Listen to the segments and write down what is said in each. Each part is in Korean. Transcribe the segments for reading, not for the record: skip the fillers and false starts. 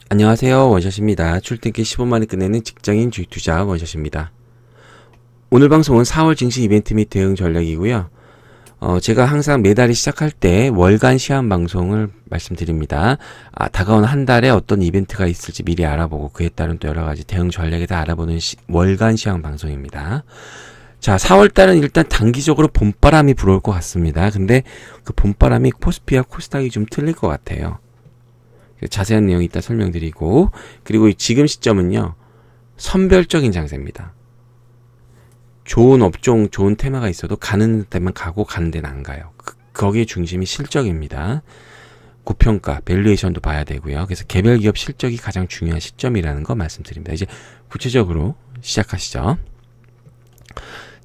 안녕하세요. 원샷입니다. 출퇴근 15만에 끝내는 직장인 주식투자 원샷입니다. 오늘 방송은 4월 증시 이벤트 및 대응 전략이고요. 제가 항상 매달이 시작할 때 월간 시황 방송을 말씀드립니다. 다가온 한 달에 어떤 이벤트가 있을지 미리 알아보고 그에 따른 또 여러가지 대응 전략에 다 알아보는 월간 시황 방송입니다. 자, 4월달은 일단 단기적으로 봄바람이 불어올 것 같습니다. 근데 그 봄바람이 코스피와 코스닥이 좀 틀릴 것 같아요. 자세한 내용 이따 설명드리고, 그리고 지금 시점은요 선별적인 장세입니다. 좋은 업종, 좋은 테마가 있어도 가는 데만 가고 가는 데는 안 가요. 거기에 중심이 실적입니다. 고평가, 밸류에이션도 봐야 되고요. 그래서 개별 기업 실적이 가장 중요한 시점이라는 거 말씀드립니다. 이제 구체적으로 시작하시죠.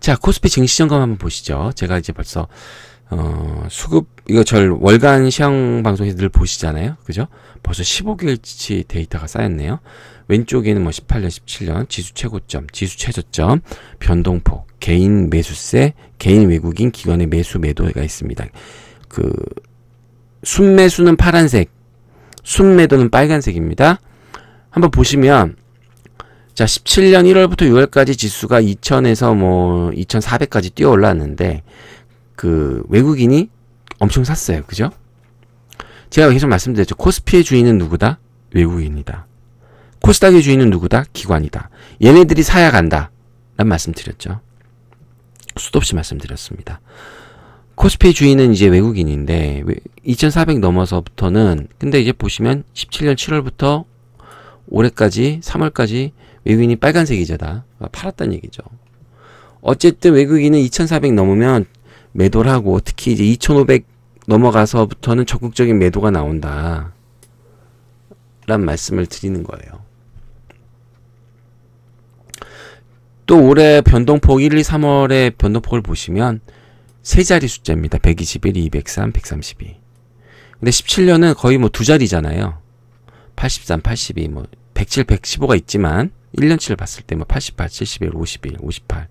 자, 코스피 증시 점검 한번 보시죠. 제가 이제 벌써 수급, 이거 월간 시황 방송에서 늘 보시잖아요. 그죠? 벌써 15개월치 데이터가 쌓였네요. 왼쪽에는 18년, 17년, 지수 최고점, 지수 최저점, 변동폭, 개인 매수세, 개인 외국인 기관의 매수 매도가 있습니다. 순매수는 파란색, 순매도는 빨간색입니다. 한번 보시면, 자, 17년 1월부터 6월까지 지수가 2000에서 2400까지 뛰어 올랐는데, 외국인이 엄청 샀어요. 그죠? 제가 계속 말씀드렸죠. 코스피의 주인은 누구다? 외국인이다. 코스닥의 주인은 누구다? 기관이다. 얘네들이 사야 간다. 라는 말씀드렸죠. 수도 없이 말씀드렸습니다. 코스피의 주인은 이제 외국인인데 2400 넘어서부터는 근데 이제 보시면 17년 7월부터 올해까지 3월까지 외국인이 빨간색이죠. 다 팔았다는 얘기죠. 어쨌든 외국인은 2400 넘으면 매도를 하고 특히 이제 2500 넘어가서부터는 적극적인 매도가 나온다 라는 말씀을 드리는 거예요. 또 올해 변동폭 1, 2, 3월의 변동폭을 보시면 세 자리 숫자입니다. 121, 203, 132. 근데 17년은 거의 두 자리잖아요. 83, 82, 107, 115가 있지만 1년치를 봤을 때 88, 71, 51, 58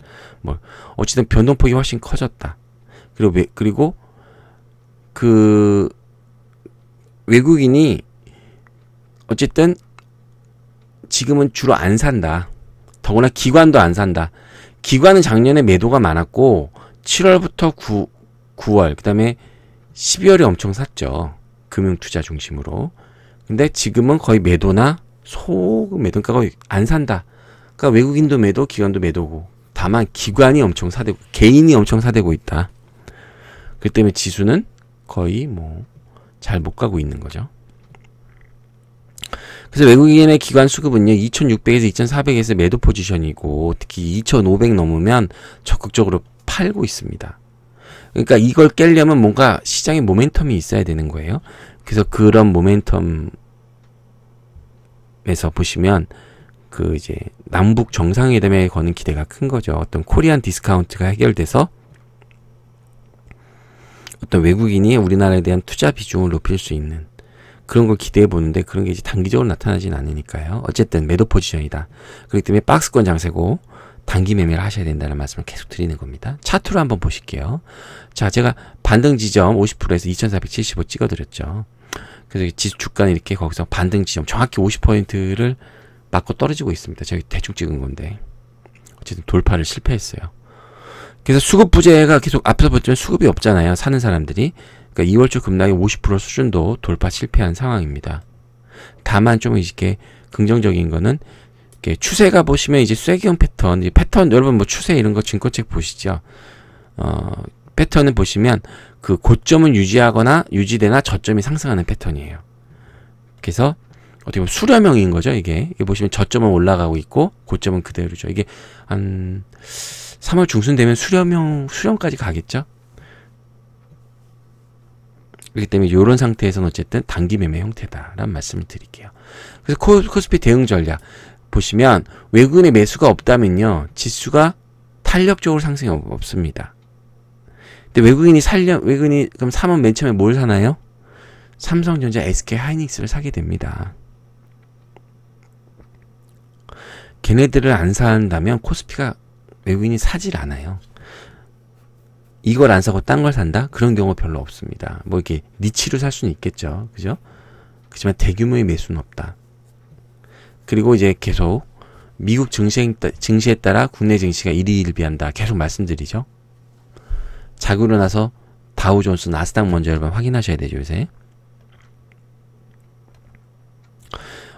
어쨌든 변동폭이 훨씬 커졌다. 그리고 외국인이 어쨌든 지금은 주로 안 산다. 더구나 기관도 안 산다. 기관은 작년에 매도가 많았고 7월부터 9월 그 다음에 12월에 엄청 샀죠. 금융투자 중심으로. 근데 지금은 거의 매도나 소금 매도, 그러니까 거의 안 산다. 그러니까 외국인도 매도, 기관도 매도고 다만 기관이 엄청 사대고 개인이 엄청 사대고 있다. 그 때문에 지수는 거의 잘 못 가고 있는 거죠. 그래서 외국인의 기관 수급은요 2600에서 2400에서 매도 포지션이고 특히 2500 넘으면 적극적으로 팔고 있습니다. 그러니까 이걸 깨려면 뭔가 시장에 모멘텀이 있어야 되는 거예요. 그래서 그런 모멘텀에서 보시면 이제 남북 정상회담에 거는 기대가 큰 거죠. 어떤 코리안 디스카운트가 해결돼서 어떤 외국인이 우리나라에 대한 투자 비중을 높일 수 있는 그런 걸 기대해 보는데 그런 게 이제 단기적으로 나타나진 않으니까요. 어쨌든 매도 포지션이다. 그렇기 때문에 박스권 장세고 단기 매매를 하셔야 된다는 말씀을 계속 드리는 겁니다. 차트로 한번 보실게요. 자, 제가 반등 지점 50%에서 2475 찍어드렸죠. 그래서 지수 주가는 이렇게 거기서 반등 지점 정확히 50%를 맞고 떨어지고 있습니다. 제가 대충 찍은 건데 어쨌든 돌파를 실패했어요. 그래서 수급 부재가 계속 앞에서 봤지만 수급이 없잖아요. 사는 사람들이. 그러니까 2월 초 급락의 50% 수준도 돌파 실패한 상황입니다. 다만 좀 이렇게 긍정적인 거는 이렇게 추세가 보시면 이제 쐐기형 패턴, 여러분 추세 이런 거 증권책 보시죠. 패턴을 보시면 고점은 유지되나 저점이 상승하는 패턴이에요. 그래서 어떻게 보면 수렴형인 거죠, 이게. 보시면 저점은 올라가고 있고 고점은 그대로죠. 이게 한 3월 중순 되면 수렴까지 가겠죠? 그렇기 때문에 이런 상태에서는 어쨌든 단기 매매 형태다라는 말씀을 드릴게요. 그래서 코스피 대응 전략 보시면 외국인의 매수가 없다면요 지수가 탄력적으로 상승이 없습니다. 근데 외국인이 그럼 사면 맨 처음에 뭘 사나요? 삼성전자, SK하이닉스를 사게 됩니다. 걔네들을 안 산다면 코스피가 외국인이 사질 않아요. 이걸 안 사고 딴 걸 산다? 그런 경우 별로 없습니다. 이렇게 니치로 살 수는 있겠죠. 그죠? 그렇지만 대규모의 매수는 없다. 그리고 이제 계속 미국 증시에 따라 국내 증시가 일희일비한다. 계속 말씀드리죠. 자고 일어나서 다우존스, 나스닥 먼저 여러분 확인하셔야 되죠, 요새.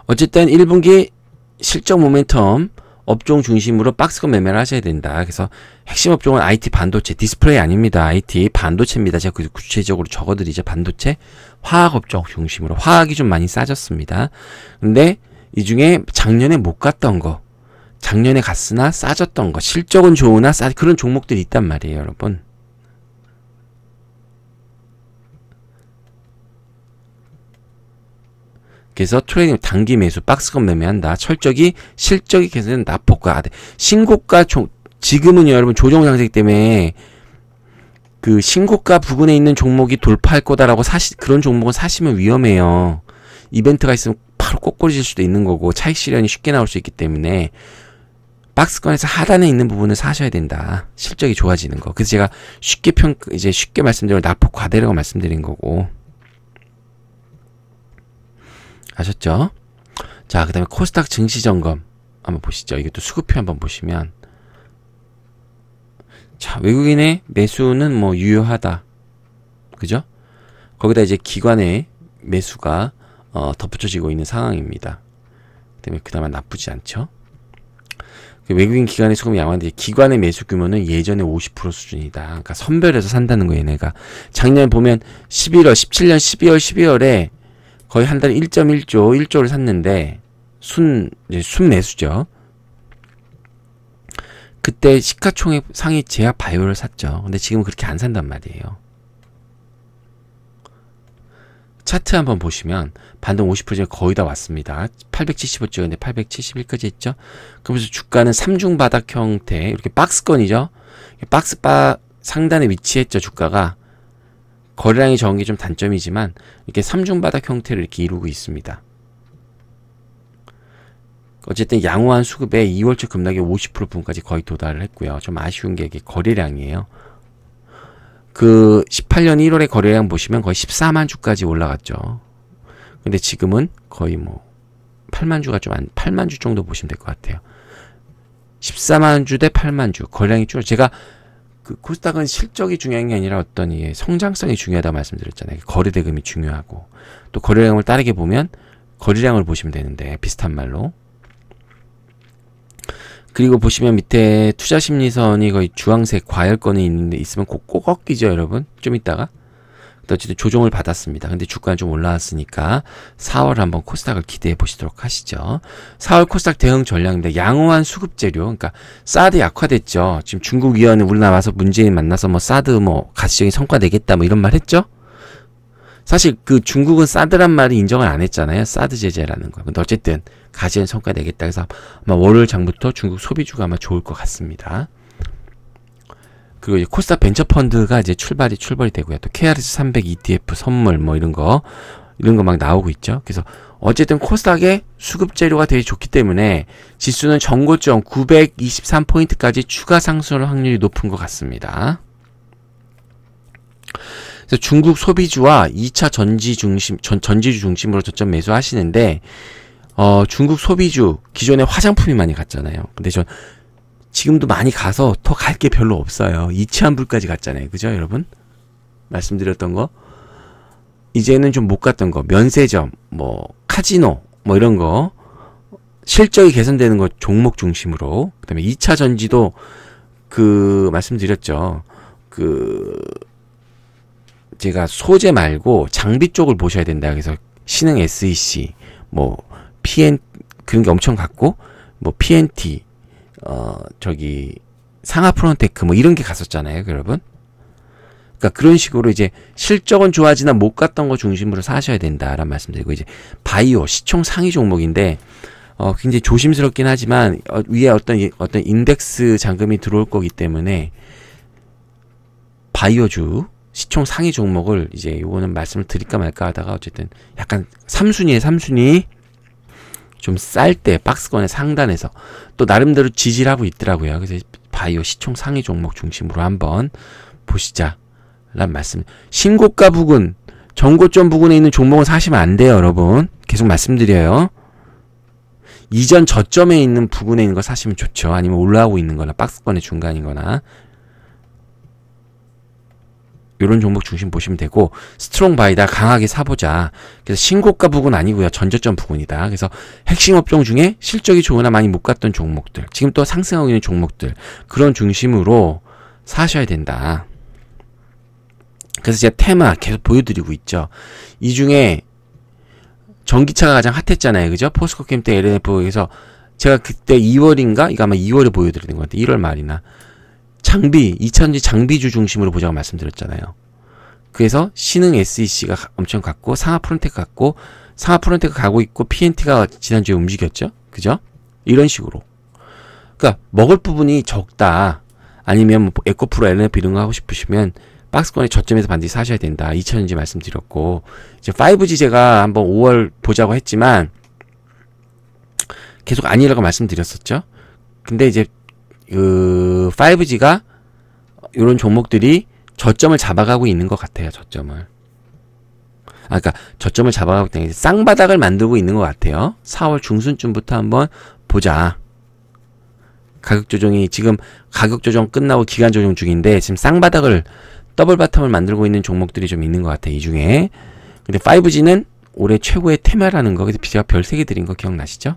어쨌든 1분기 실적 모멘텀 업종 중심으로 박스권 매매를 하셔야 된다. 그래서 핵심 업종은 IT, 반도체, 디스플레이 아닙니다. IT, 반도체입니다. 제가 구체적으로 적어드리죠. 반도체, 화학 업종 중심으로. 화학이 좀 많이 싸졌습니다. 근데 이 중에 작년에 못 갔던 거, 작년에 갔으나 싸졌던 거, 실적은 좋으나 그런 종목들이 있단 말이에요, 여러분. 그래서 트레이딩 단기 매수 박스권 매매한다. 철저히 실적이 계속되는 낙폭과 신고가 지금은 여러분 조정 상승 때문에 그 신고가 부근에 있는 종목이 돌파할 거다라고 그런 종목은 사시면 위험해요. 이벤트가 있으면 바로 꼬꾸리질 수도 있는 거고 차익 실현이 쉽게 나올 수 있기 때문에 박스권에서 하단에 있는 부분을 사셔야 된다. 실적이 좋아지는 거. 그래서 제가 쉽게 말씀드린 낙폭 과대라고 말씀드린 거고. 아셨죠? 자, 그 다음에 코스닥 증시점검 한번 보시죠. 이것도 수급표 한번 보시면, 자, 외국인의 매수는 뭐 유효하다. 그죠? 거기다 이제 기관의 매수가 덧붙여지고 있는 상황입니다. 그다음에 나쁘지 않죠? 외국인 기관의 수급이 양호한데 기관의 매수 규모는 예전에 50% 수준이다. 그러니까 선별해서 산다는 거예요, 얘네가. 작년 보면 17년 12월, 12월에 거의 한 달에 1.1조를 샀는데 순 매수죠. 그때 시가총액 상위 제약 바이오를 샀죠. 근데 지금은 그렇게 안 산단 말이에요. 차트 한번 보시면 반등 50% 거의 다 왔습니다. 875쪽인데 871까지 했죠. 그러면서 주가는 3중 바닥 형태, 이렇게 박스권이죠. 박스바 상단에 위치했죠, 주가가. 거래량이 적은 게 좀 단점이지만 이렇게 3중 바닥 형태를 이렇게 이루고 있습니다. 어쨌든 양호한 수급에 2월초 급락이 50% 부분까지 거의 도달을 했고요. 좀 아쉬운 게 이게 거래량이에요. 그 18년 1월에 거래량 보시면 거의 14만 주까지 올라갔죠. 근데 지금은 거의 뭐 8만 주가 좀 8만 주 정도 보시면 될 것 같아요. 14만 주 대 8만 주 거래량이 제가 그 코스닥은 실적이 중요한 게 아니라 어떤 성장성이 중요하다고 말씀드렸잖아요. 거래 대금이 중요하고 또 거래량을 따르게 보면 거래량을 보시면 되는데 비슷한 말로. 그리고 보시면 밑에 투자 심리선이 거의 주황색 과열권이 있으면 꼭 꺾이죠, 여러분. 좀 있다가. 어쨌든 조정을 받았습니다. 근데 주가는 좀 올라왔으니까 4월 한번 코스닥을 기대해 보시도록 하시죠. 4월 코스닥 대응 전략인데 양호한 수급 재료, 그러니까 사드 약화됐죠. 지금 중국 위원회 우리나라 와서 문재인 만나서 뭐 사드 가시적인 성과 내겠다 이런 말 했죠. 사실 그 중국은 사드란 말이 인정을 안 했잖아요. 사드 제재라는 거. 근데 어쨌든 가시적인 성과 내겠다. 그래서 아마 월요일 장부터 중국 소비주가 아마 좋을 것 같습니다. 그리고 이제 코스닥 벤처펀드가 이제 출발이 되고요. 또 KRS 300 ETF 선물 이런 거 막 나오고 있죠. 그래서 어쨌든 코스닥의 수급 재료가 되게 좋기 때문에 지수는 전고점 923포인트까지 추가 상승할 확률이 높은 것 같습니다. 그래서 중국 소비주와 2차 전지주 중심으로 저점 매수하시는데 중국 소비주 기존에 화장품이 많이 갔잖아요. 근데 전 지금도 많이 가서 더 갈 게 별로 없어요. 이치환불까지 갔잖아요. 그죠, 여러분? 말씀드렸던 거. 이제는 좀 못 갔던 거. 면세점, 카지노, 이런 거. 실적이 개선되는 거 종목 중심으로. 그 다음에 2차 전지도 말씀드렸죠. 제가 소재 말고 장비 쪽을 보셔야 된다. 그래서 신흥 SEC, 그런 게 엄청 갔고, PNT, 상하프론테크 이런 게 갔었잖아요, 여러분. 그러니까 그런 식으로 이제 실적은 좋아지나 못 갔던 거 중심으로 사셔야 된다라는 말씀드리고, 이제 바이오 시총 상위 종목인데 굉장히 조심스럽긴 하지만 위에 어떤 인덱스 잔금이 들어올 거기 때문에 바이오주 시총 상위 종목을 이제 요거는 말씀을 드릴까 말까 하다가 어쨌든 약간 3순위 좀 쌀 때 박스권의 상단에서 또 나름대로 지지를 하고 있더라고요. 그래서 바이오 시총 상위 종목 중심으로 한번 보시자 라는 말씀. 신고가 부근, 전고점 부근에 있는 종목은 사시면 안 돼요, 여러분. 계속 말씀드려요. 이전 저점에 있는 부근에 있는 거 사시면 좋죠. 아니면 올라오고 있는 거나 박스권의 중간이거나 이런 종목 중심 보시면 되고, 스트롱 바이다, 강하게 사보자. 그래서 신고가 부근 아니고요. 전저점 부근이다. 그래서 핵심 업종 중에 실적이 좋으나 많이 못 갔던 종목들, 지금 또 상승하고 있는 종목들, 그런 중심으로 사셔야 된다. 그래서 제가 테마 계속 보여드리고 있죠. 이 중에 전기차가 가장 핫했잖아요. 그죠? 포스코캠 때 LNF에서 제가 그때 2월인가? 이거 아마 2월에 보여드리는 것 같아요. 1월 말이나. 장비, 2000지 장비주 중심으로 보자고 말씀드렸잖아요. 그래서 신흥 SEC가 엄청 갔고, 상하 프론텍 갔고, 상하 프론텍 가고 있고, PNT가 지난주에 움직였죠? 그죠? 이런 식으로. 그러니까 먹을 부분이 적다. 아니면 뭐 에코프로, LNF 이런 거 하고 싶으시면 박스권의 저점에서 반드시 사셔야 된다. 2000지 말씀드렸고, 이제 5G 제가 한번 5월 보자고 했지만 계속 아니라고 말씀드렸었죠. 근데 이제 5G가 이런 종목들이 저점을 잡아가고 있는 것 같아요. 저점을. 그러니까 저점을 잡아가고 있다는 게 쌍바닥을 만들고 있는 것 같아요. 4월 중순쯤부터 한번 보자. 가격 조정이 지금 가격 조정 끝나고 기간 조정 중인데 지금 쌍바닥을 더블 바텀을 만들고 있는 종목들이 좀 있는 것 같아요. 이 중에. 근데 5G는 올해 최고의 테마라는 거. 그래서 제가 별 3개 드린 거 기억나시죠?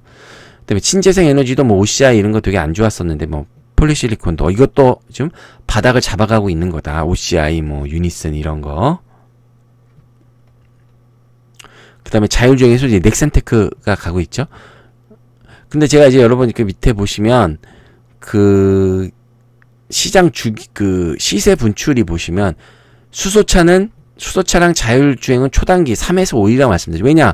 그다음에 신재생 에너지도 뭐 OCI 이런 거 되게 안 좋았었는데 뭐 폴리실리콘도 이것도 지금 바닥을 잡아가고 있는 거다. OCI 뭐 유니슨 이런 거. 그다음에 자율주행에서 이제 넥센테크가 가고 있죠. 근데 제가 이제 여러분 그 밑에 보시면 그 시장 그 시세 분출이 보시면 수소차랑 자율주행은 초단기 3에서 5일이라고 말씀드리죠. 왜냐?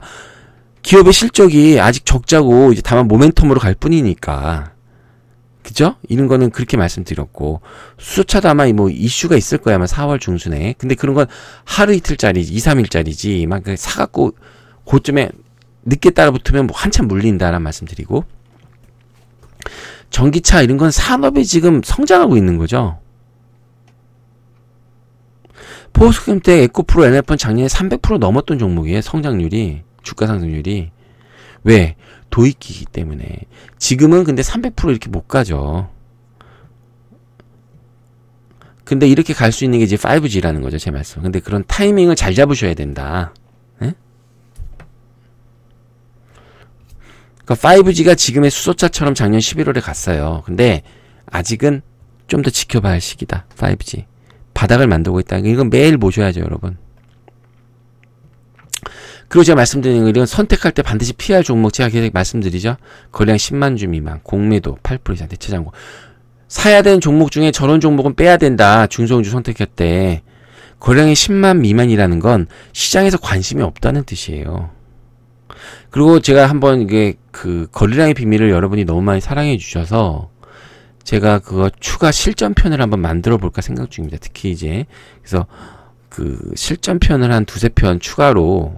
기업의 실적이 아직 적자고 이제 다만 모멘텀으로 갈 뿐이니까. 그죠? 이런 거는 그렇게 말씀드렸고, 수소차도 아마 뭐 이슈가 있을 거야. 아마 4월 중순에. 근데 그런 건 하루 이틀짜리지, 2, 3일짜리지. 막 사갖고 고점에 늦게 따라붙으면 뭐 한참 물린다라는 말씀드리고, 전기차 이런 건 산업이 지금 성장하고 있는 거죠. 포스코캠 때 에코프로, NF는 작년에 300% 넘었던 종목이에요. 성장률이, 주가 상승률이. 왜? 도입기기 때문에. 지금은 근데 300% 이렇게 못 가죠. 근데 이렇게 갈 수 있는 게 이제 5G라는 거죠, 제 말씀. 근데 그런 타이밍을 잘 잡으셔야 된다. 네? 그러니까 5G가 지금의 수소차처럼 작년 11월에 갔어요. 근데 아직은 좀 더 지켜봐야 할 시기다. 5G. 바닥을 만들고 있다는 게 이건 매일 보셔야죠, 여러분. 그리고 제가 말씀드리는 건 이건 선택할 때 반드시 피할 종목 제가 계속 말씀드리죠. 거래량 10만 주 미만, 공매도 8% 이상 대체장고. 사야 되는 종목 중에 저런 종목은 빼야 된다. 중소형주 선택할 때. 거래량이 10만 미만이라는 건 시장에서 관심이 없다는 뜻이에요. 그리고 제가 한번 이게 그 거래량의 비밀을 여러분이 너무 많이 사랑해 주셔서 제가 그거 추가 실전편을 한번 만들어 볼까 생각 중입니다. 특히 이제 그래서 그 실전편을 한 2~3편 추가로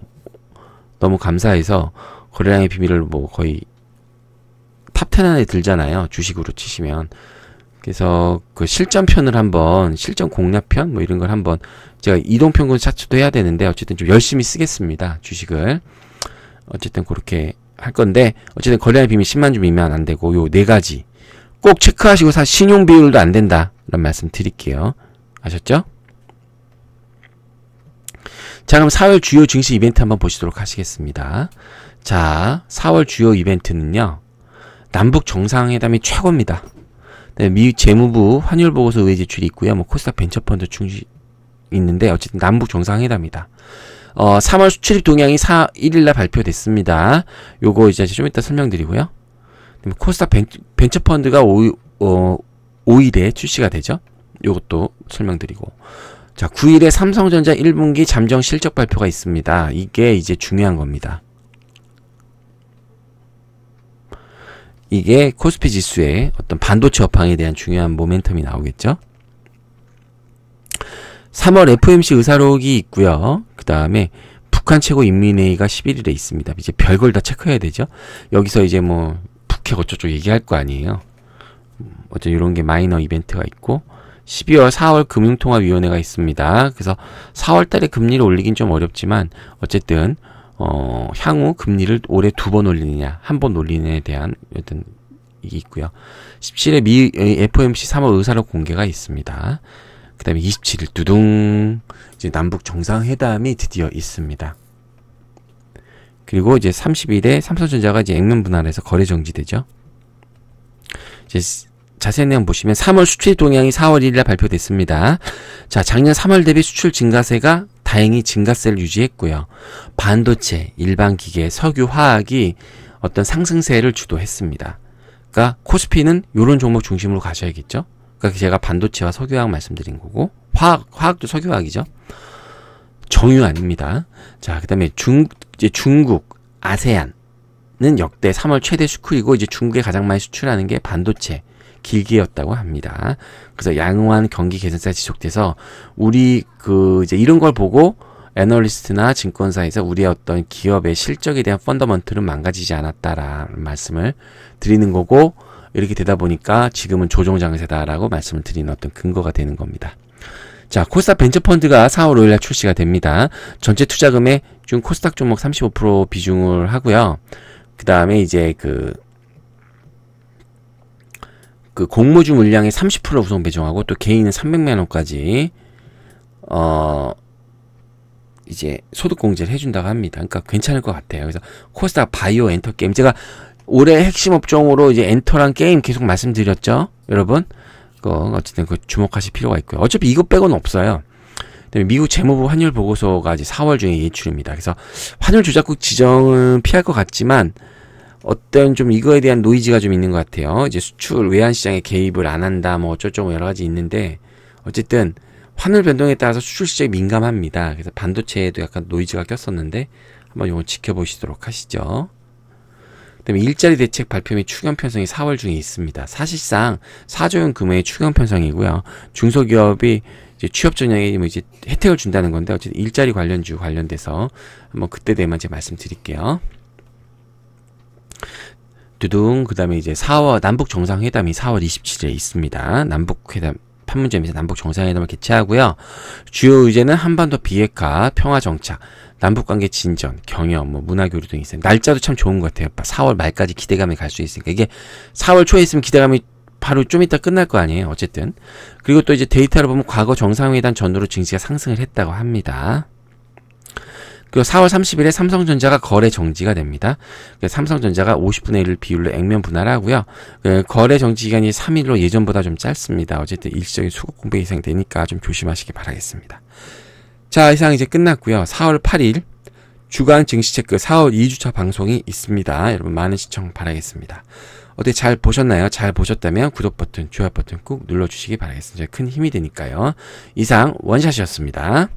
너무 감사해서 거래량의 비밀을 뭐 거의 탑10 안에 들잖아요. 주식으로 치시면. 그래서 그 실전편을 한번, 실전 공략편 뭐 이런 걸 한번 제가 이동평균 차트도 해야 되는데 어쨌든 좀 열심히 쓰겠습니다. 주식을. 어쨌든 그렇게 할 건데 어쨌든 거래량의 비밀 10만 주 미만 안 되고 요 4가지 꼭 체크하시고 신용 비율도 안 된다. 라는 말씀 드릴게요. 아셨죠? 자, 그럼 4월 주요 증시 이벤트 한번 보시도록 하시겠습니다. 자, 4월 주요 이벤트는요. 남북 정상회담이 최고입니다. 네, 미 재무부 환율 보고서 의회 제출이 있고요. 뭐 코스닥 벤처펀드 중시 있는데 어쨌든 남북 정상회담이다. 3월 수출입 동향이 1일날 발표됐습니다. 요거 이제 좀 이따 설명드리고요. 코스닥 벤처펀드가 5일에 출시가 되죠. 요것도 설명드리고. 자, 9일에 삼성전자 1분기 잠정 실적 발표가 있습니다. 이게 이제 중요한 겁니다. 이게 코스피 지수의 어떤 반도체 업황에 대한 중요한 모멘텀이 나오겠죠. 3월 FOMC 의사록이 있고요. 그 다음에 북한 최고 인민회의가 11일에 있습니다. 이제 별걸 다 체크해야 되죠. 여기서 이제 뭐 북핵 어쩌고 얘기할 거 아니에요. 어쩌 이런 게 마이너 이벤트가 있고 12월 4월 금융통화위원회가 있습니다. 그래서 4월 달에 금리를 올리긴 좀 어렵지만 어쨌든 향후 금리를 올해 2번 올리느냐, 1번 올리느냐에 대한 어떤 이게 있고요. 17일 미 FOMC 3월 의사록 공개가 있습니다. 그 다음에 27일 두둥 이제 남북 정상회담이 드디어 있습니다. 그리고 이제 30일에 삼성전자가 이제 액면 분할해서 거래 정지되죠. 이제 자세한 내용 보시면 3월 수출 동향이 4월 1일에 발표됐습니다. 자, 작년 3월 대비 수출 증가세가 다행히 증가세를 유지했고요. 반도체, 일반 기계, 석유, 화학이 어떤 상승세를 주도했습니다. 그러니까 코스피는 이런 종목 중심으로 가셔야겠죠. 그러니까 제가 반도체와 석유화학 말씀드린 거고, 화학도 석유화학이죠. 정유 아닙니다. 자, 그다음에 이제 중국, 아세안은 역대 3월 최대 수출이고, 이제 중국에 가장 많이 수출하는 게 반도체, 길게였다고 합니다. 그래서 양호한 경기 개선세가 지속돼서 우리 이제 이런 걸 보고 애널리스트나 증권사에서 우리의 어떤 기업의 실적에 대한 펀더먼트는 망가지지 않았다라는 말씀을 드리는 거고, 이렇게 되다 보니까 지금은 조정 장세다라고 말씀을 드리는 어떤 근거가 되는 겁니다. 자, 코스닥 벤처펀드가 4월 5일날 출시가 됩니다. 전체 투자금의 중 코스닥 종목 35% 비중을 하고요. 그 다음에 이제 그 공모주 물량의 30% 우선 배정하고, 또 개인은 300만 원까지 이제 소득 공제를 해준다고 합니다. 그러니까 괜찮을 것 같아요. 그래서 코스닥 바이오 엔터 게임, 제가 올해 핵심 업종으로 이제 엔터랑 게임 계속 말씀드렸죠, 여러분. 어쨌든 주목하실 필요가 있고요. 어차피 이것 빼고는 없어요. 그다음에 미국 재무부 환율 보고서가 이제 4월 중에 예출입니다. 그래서 환율 조작국 지정은 피할 것 같지만 어떤 좀 이거에 대한 노이즈가 좀 있는 것 같아요. 이제 수출 외환 시장에 개입을 안 한다, 뭐 어쩌고저쩌고 여러 가지 있는데, 어쨌든 환율 변동에 따라서 수출 시장이 민감합니다. 그래서 반도체에도 약간 노이즈가 꼈었는데 한번 이거 지켜보시도록 하시죠. 그다음에 일자리 대책 발표 및 추경 편성이 4월 중에 있습니다. 사실상 4조 원 규모의 추경 편성이고요. 중소기업이 이제 취업 전형에 뭐 이제 혜택을 준다는 건데, 어쨌든 일자리 관련주 관련돼서 한번 그때 되면 제가 말씀드릴게요. 두둥. 그 다음에 이제 남북 정상회담이 4월 27일에 있습니다. 남북회담, 판문점에서 남북 정상회담을 개최하고요. 주요 의제는 한반도 비핵화, 평화 정착, 남북관계 진전, 경협, 뭐 문화교류 등이 있어요. 날짜도 참 좋은 것 같아요. 4월 말까지 기대감이 갈 수 있으니까. 이게 4월 초에 있으면 기대감이 바로 좀 이따 끝날 거 아니에요. 어쨌든. 그리고 또 이제 데이터를 보면 과거 정상회담 전후로 증시가 상승을 했다고 합니다. 그리고 4월 30일에 삼성전자가 거래 정지가 됩니다. 삼성전자가 50분의 1 비율로 액면 분할하고요. 거래 정지 기간이 3일로 예전보다 좀 짧습니다. 어쨌든 일시적인 수급 공백 이상 되니까 좀 조심하시기 바라겠습니다. 자, 이상 이제 끝났고요. 4월 8일 주간 증시 체크 4월 2주차 방송이 있습니다. 여러분 많은 시청 바라겠습니다. 어떻게 잘 보셨나요? 잘 보셨다면 구독 버튼, 좋아요 버튼 꾹 눌러주시기 바라겠습니다. 큰 힘이 되니까요. 이상 원샷이었습니다.